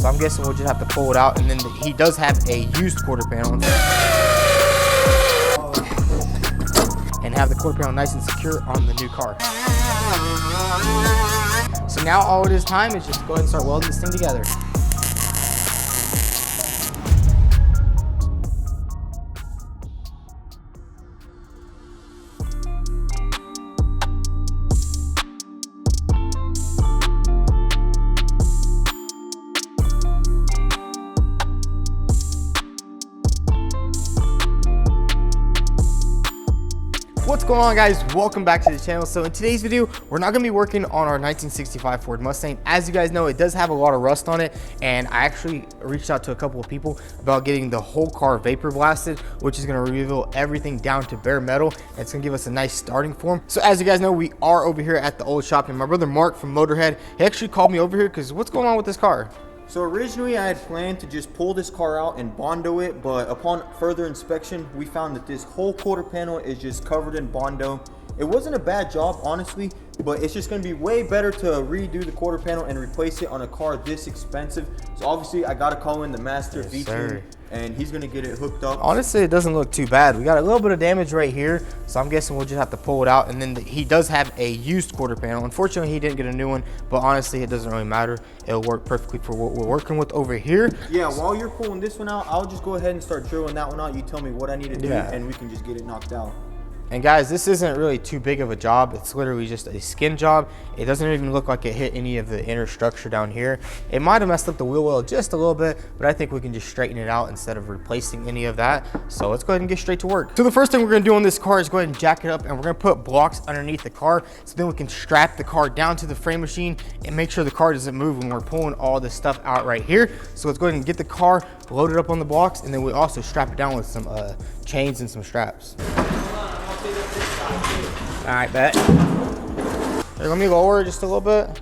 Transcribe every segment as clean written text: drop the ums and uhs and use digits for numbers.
So I'm guessing we'll just have to pull it out, and then he does have a used quarter panel. And have the quarter panel nice and secure on the new car. So now all it is time is just go ahead and start welding this thing together. What's going on, guys? Welcome back to the channel. So in today's video, we're not going to be working on our 1965 Ford Mustang. As you guys know, it does have a lot of rust on it, and I actually reached out to a couple of people about getting the whole car vapor blasted, which is going to reveal everything down to bare metal, and it's going to give us a nice starting form. So as you guys know, we are over here at the old shop, and my brother Mark from Motorhead, he actually called me over here because what's going on with this car? So originally I had planned to just pull this car out and Bondo it, but upon further inspection, we found that this whole quarter panel is just covered in Bondo. It wasn't a bad job, honestly, but it's just going to be way better to redo the quarter panel and replace it on a car this expensive. So obviously I got to call in the master vTuned, and he's going to get it hooked up. Honestly, it doesn't look too bad. We got a little bit of damage right here, so I'm guessing we'll just have to pull it out. And then he does have a used quarter panel. Unfortunately, he didn't get a new one, but honestly, it doesn't really matter. It'll work perfectly for what we're working with over here. Yeah, while you're pulling this one out, I'll just go ahead and start drilling that one out. You tell me what I need to do, and we can just get it knocked out. And guys, this isn't really too big of a job. It's literally just a skin job. It doesn't even look like it hit any of the inner structure down here. It might have messed up the wheel well just a little bit, but I think we can just straighten it out instead of replacing any of that. So let's go ahead and get straight to work. So the first thing we're gonna do on this car is go ahead and jack it up, and we're gonna put blocks underneath the car, so then we can strap the car down to the frame machine and make sure the car doesn't move when we're pulling all this stuff out right here. So let's go ahead and get the car loaded up on the blocks, and then we also strap it down with some chains and some straps. All right, bet. Here, let me lower it just a little bit.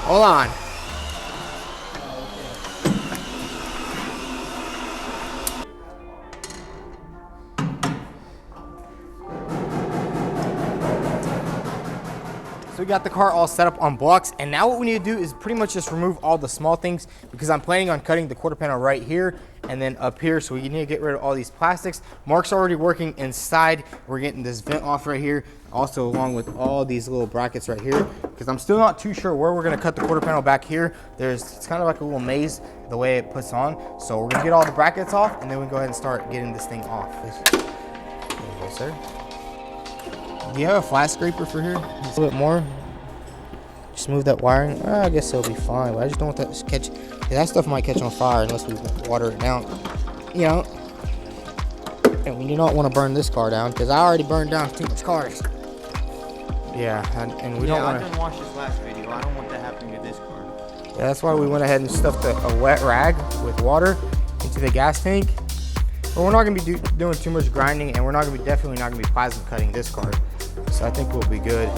Hold on. So we got the car all set up on blocks, and now what we need to do is pretty much just remove all the small things, because I'm planning on cutting the quarter panel right here and then up here, so we need to get rid of all these plastics. Mark's already working inside. We're getting this vent off right here, also along with all these little brackets right here, because I'm still not too sure where we're going to cut the quarter panel back here. It's kind of like a little maze the way it puts on. So we're going to get all the brackets off, and then we can go ahead and start getting this thing off. There you go, sir. Do you have a flat scraper for here? Just a little bit more. Just move that wiring. I guess it'll be fine, but I just don't want that to catch. That stuff might catch on fire unless we water it down. You know, and we do not want to burn this car down, because I already burned down too much cars. Yeah, and we don't want to. I didn't watch this last video. I don't want that happening to this car. Yeah, that's why we went ahead and stuffed a wet rag with water into the gas tank. But we're not going to be doing too much grinding, and we're definitely not going to be plasma cutting this car. So I think we'll be good.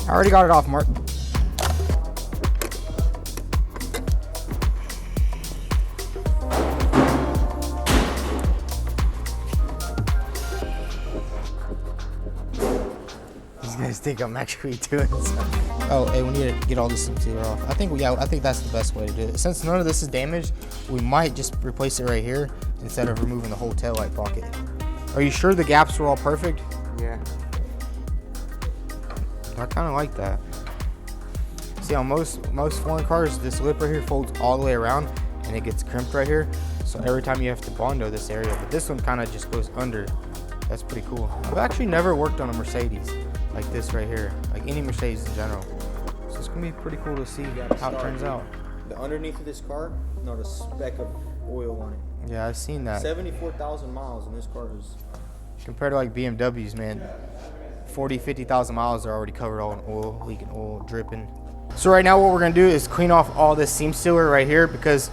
I already got it off, Mark. These guys think I'm actually doing something. Oh, hey, we need to get all this sealer off. I think that's the best way to do it. Since none of this is damaged, we might just replace it right here instead of removing the whole taillight pocket. Are you sure the gaps were all perfect? Yeah. I kind of like that. See, on most foreign cars, this lip right here folds all the way around and it gets crimped right here. So every time you have to Bondo this area, but this one kind of just goes under. That's pretty cool. I've actually never worked on a Mercedes like this right here, like any Mercedes in general. So it's gonna be pretty cool to see how it turns out. The underneath of this car, not a speck of oil on it. Yeah, I've seen that. 74,000 miles, and this car is. Compared to like BMWs, man. 50,000 miles are already covered all in oil, leaking oil, dripping. So right now what we're gonna do is clean off all this seam sealer right here, because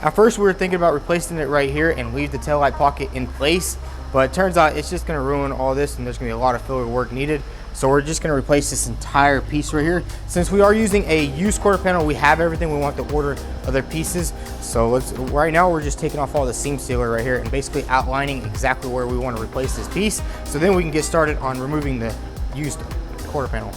at first we were thinking about replacing it right here and leave the taillight pocket in place, but it turns out it's just gonna ruin all this, and there's gonna be a lot of filler work needed. So we're just gonna replace this entire piece right here. Since we are using a used quarter panel, we have everything. We want to order other pieces. So right now we're just taking off all the seam sealer right here and basically outlining exactly where we want to replace this piece. So then we can get started on removing the used quarter panel.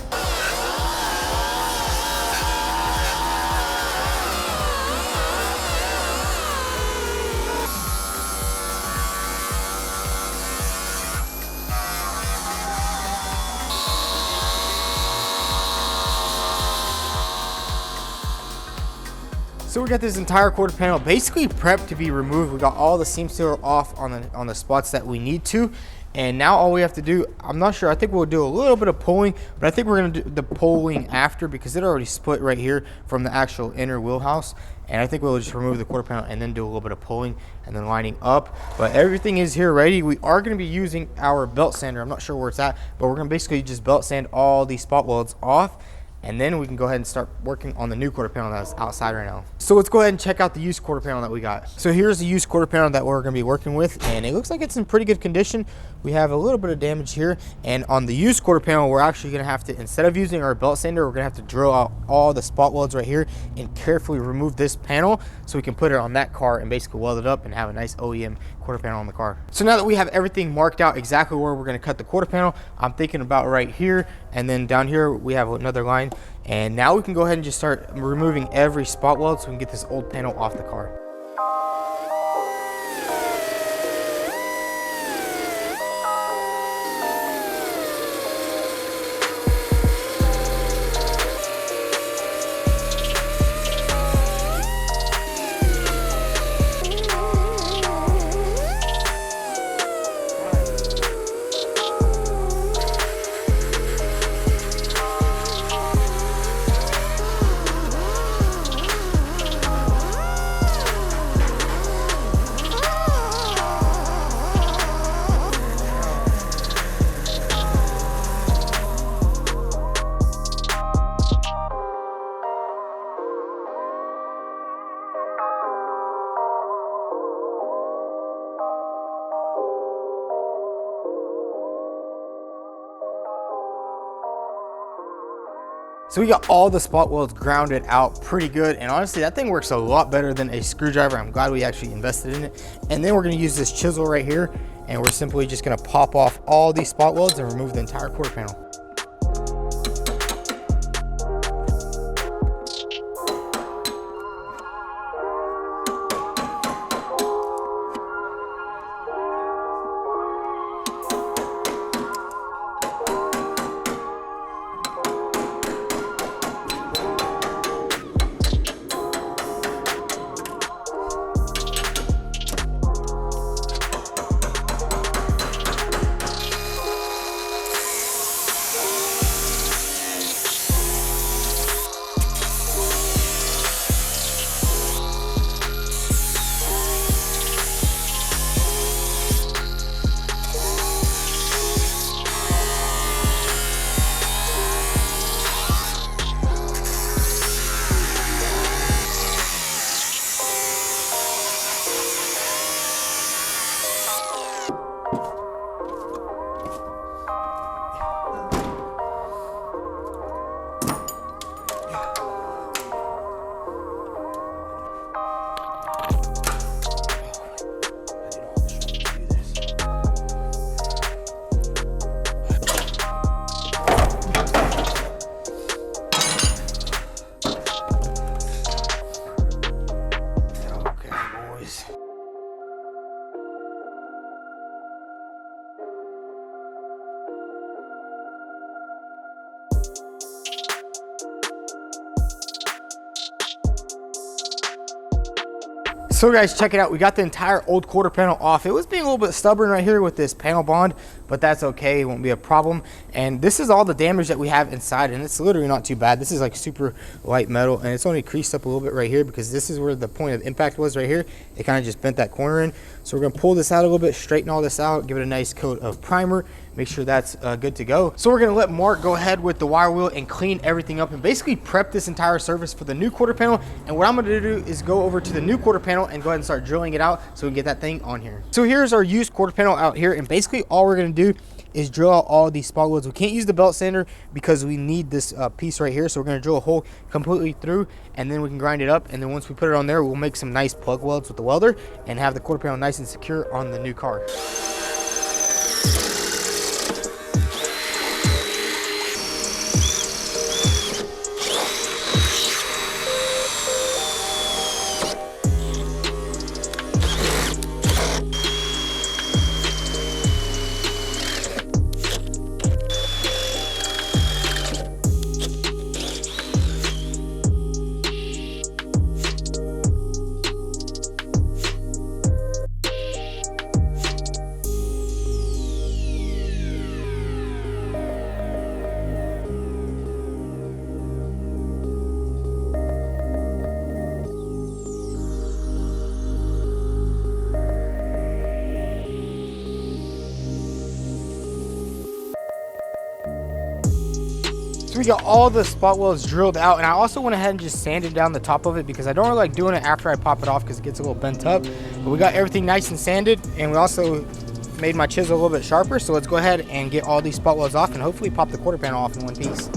So we got this entire quarter panel basically prepped to be removed. We got all the seam sealer off on the spots that we need to. And now all we have to do, I'm not sure, I think we'll do a little bit of pulling, but I think we're gonna do the pulling after because it already split right here from the actual inner wheelhouse. And I think we'll just remove the quarter panel and then do a little bit of pulling and then lining up. But everything is here ready. We are gonna be using our belt sander. I'm not sure where it's at, but we're gonna basically just belt sand all these spot welds off. And then we can go ahead and start working on the new quarter panel that's outside right now. So let's go ahead and check out the used quarter panel that we got. So here's the used quarter panel that we're gonna be working with, and it looks like it's in pretty good condition. We have a little bit of damage here, and on the used quarter panel, we're actually gonna have to, instead of using our belt sander, we're gonna have to drill out all the spot welds right here and carefully remove this panel so we can put it on that car and basically weld it up and have a nice OEM quarter panel on the car. So now that we have everything marked out exactly where we're gonna cut the quarter panel, I'm thinking about right here, and then down here we have another line. And now we can go ahead and just start removing every spot weld so we can get this old panel off the car. So we got all the spot welds grounded out pretty good, and honestly that thing works a lot better than a screwdriver. I'm glad we actually invested in it. And then we're going to use this chisel right here, and we're simply just going to pop off all these spot welds and remove the entire quarter panel. So guys, check it out. We got the entire old quarter panel off. It was being a little bit stubborn right here with this panel bond, but that's okay. It won't be a problem. And this is all the damage that we have inside, and it's literally not too bad. This is like super light metal, and it's only creased up a little bit right here because this is where the point of impact was right here. It kind of just bent that corner in. So we're gonna pull this out a little bit, straighten all this out, give it a nice coat of primer, make sure that's good to go. So we're gonna let Mark go ahead with the wire wheel and clean everything up and basically prep this entire surface for the new quarter panel. And what I'm gonna do is go over to the new quarter panel and go ahead and start drilling it out so we can get that thing on here. So here's our used quarter panel out here, and basically all we're gonna do is drill out all these spot welds. We can't use the belt sander because we need this piece right here. So we're going to drill a hole completely through, and then we can grind it up. And then once we put it on there, we'll make some nice plug welds with the welder and have the quarter panel nice and secure on the new car. So we got all the spot welds drilled out, and I also went ahead and just sanded down the top of it because I don't really like doing it after I pop it off because it gets a little bent up. But we got everything nice and sanded, and we also made my chisel a little bit sharper. So let's go ahead and get all these spot welds off and hopefully pop the quarter panel off in one piece.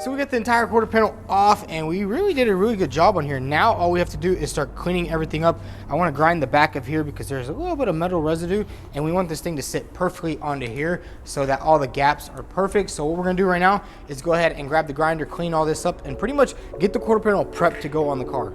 So we got the entire quarter panel off, and we really did a really good job on here. Now all we have to do is start cleaning everything up. I want to grind the back of here because there's a little bit of metal residue, and we want this thing to sit perfectly onto here so that all the gaps are perfect. So what we're going to do right now is go ahead and grab the grinder, clean all this up, and pretty much get the quarter panel prepped to go on the car.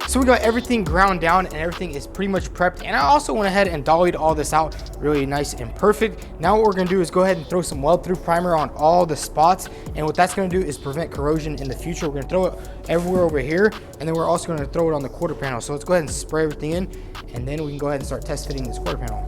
So we got everything ground down and everything is pretty much prepped. And I also went ahead and dollied all this out really nice and perfect. Now what we're gonna do is go ahead and throw some weld through primer on all the spots. And what that's gonna do is prevent corrosion in the future. We're gonna throw it everywhere over here. And then we're also gonna throw it on the quarter panel. So let's go ahead and spray everything in, and then we can go ahead and start test fitting this quarter panel.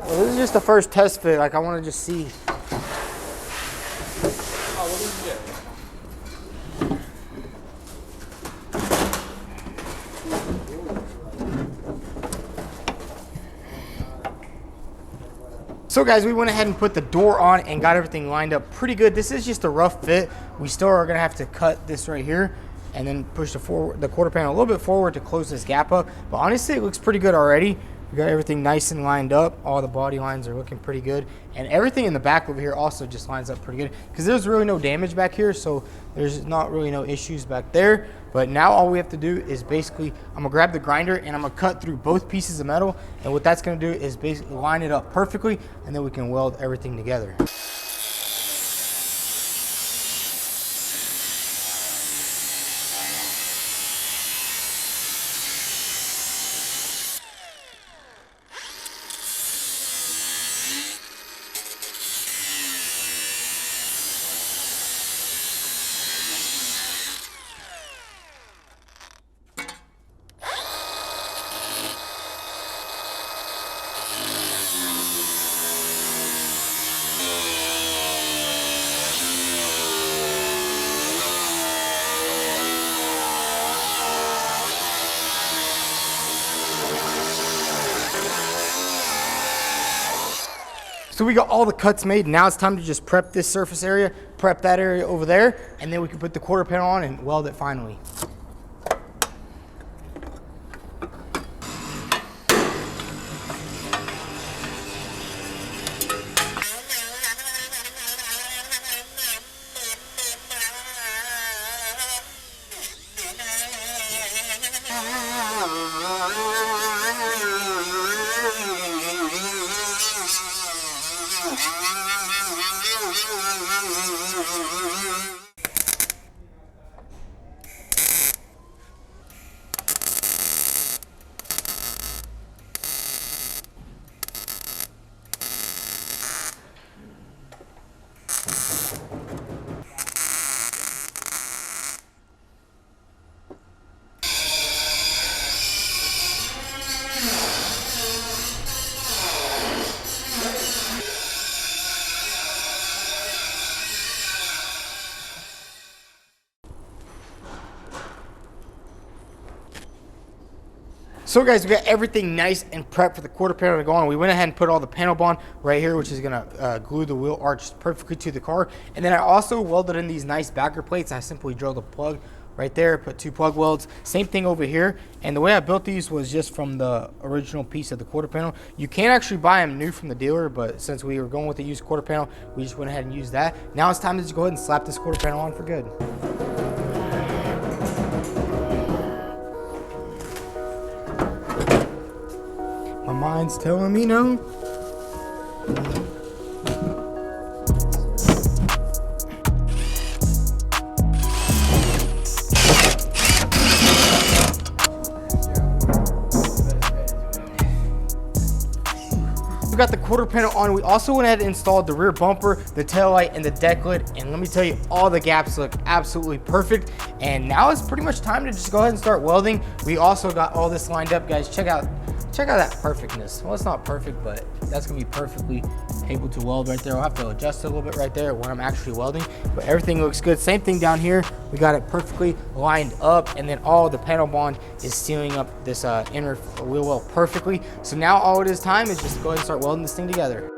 Well, this is just the first test fit. Like, I want to just see. Oh, what did you get? So guys, we went ahead and put the door on and got everything lined up pretty good. This is just a rough fit. We still are gonna have to cut this right here and then push the quarter panel a little bit forward to close this gap up. But honestly, it looks pretty good already. We got everything nice and lined up. All the body lines are looking pretty good. And everything in the back over here also just lines up pretty good because there's really no damage back here. So there's not really no issues back there. But now all we have to do is basically, I'm gonna grab the grinder and I'm gonna cut through both pieces of metal. And what that's gonna do is basically line it up perfectly, and then we can weld everything together. So we got all the cuts made. Now it's time to just prep this surface area, prep that area over there, and then we can put the quarter panel on and weld it finally. So guys, we got everything nice and prepped for the quarter panel to go on. We went ahead and put all the panel bond right here, which is gonna glue the wheel arch perfectly to the car. And then I also welded in these nice backer plates. I simply drilled a plug right there, put 2 plug welds. Same thing over here. And the way I built these was just from the original piece of the quarter panel. You can actually buy them new from the dealer, but since we were going with the used quarter panel, we just went ahead and used that. Now it's time to just go ahead and slap this quarter panel on for good. My mind's telling me no. We got the quarter panel on. We also went ahead and installed the rear bumper, the tail light, and the deck lid. And let me tell you, all the gaps look absolutely perfect. And now it's pretty much time to just go ahead and start welding. We also got all this lined up, guys. Check out that perfectness. Well, it's not perfect, but that's gonna be perfectly able to weld right there. I'll have to adjust it a little bit right there when I'm actually welding, but everything looks good. Same thing down here. We got it perfectly lined up, and then all the panel bond is sealing up this inner wheel well perfectly. So now all it is time is just go ahead and start welding this thing together.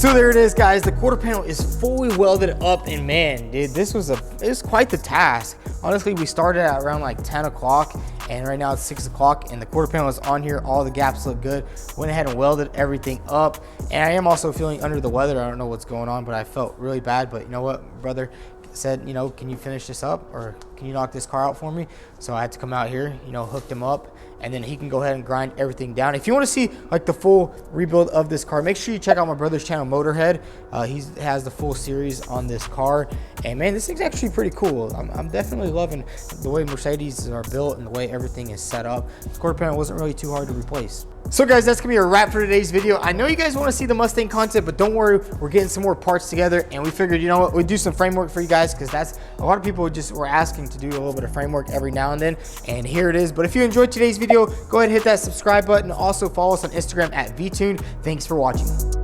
So there it is, guys. The quarter panel is fully welded up, and man, dude, it was quite the task. Honestly, we started at around like 10 o'clock, and right now it's 6 o'clock, and the quarter panel is on here. All the gaps look good. Went ahead and welded everything up, and I am also feeling under the weather. I don't know what's going on, but I felt really bad. But you know what, brother said, you know, can you finish this up, or can you knock this car out for me? So I had to come out here, you know, hooked him up, and then he can go ahead and grind everything down. If you want to see like the full rebuild of this car, make sure you check out my brother's channel, Motorhead. He has the full series on this car, and man, this thing's actually pretty cool. I'm definitely loving the way Mercedes are built and the way everything is set up. The quarter panel wasn't really too hard to replace. So guys, that's gonna be a wrap for today's video. I know you guys want to see the Mustang content, but don't worry, we're getting some more parts together, and we figured, you know what, we'd do some framework for you guys, because that's a lot of people just were asking to do a little bit of framework every now and then, and here it is. But if you enjoyed today's video, go ahead and hit that subscribe button. Also follow us on Instagram at vTuned. Thanks for watching.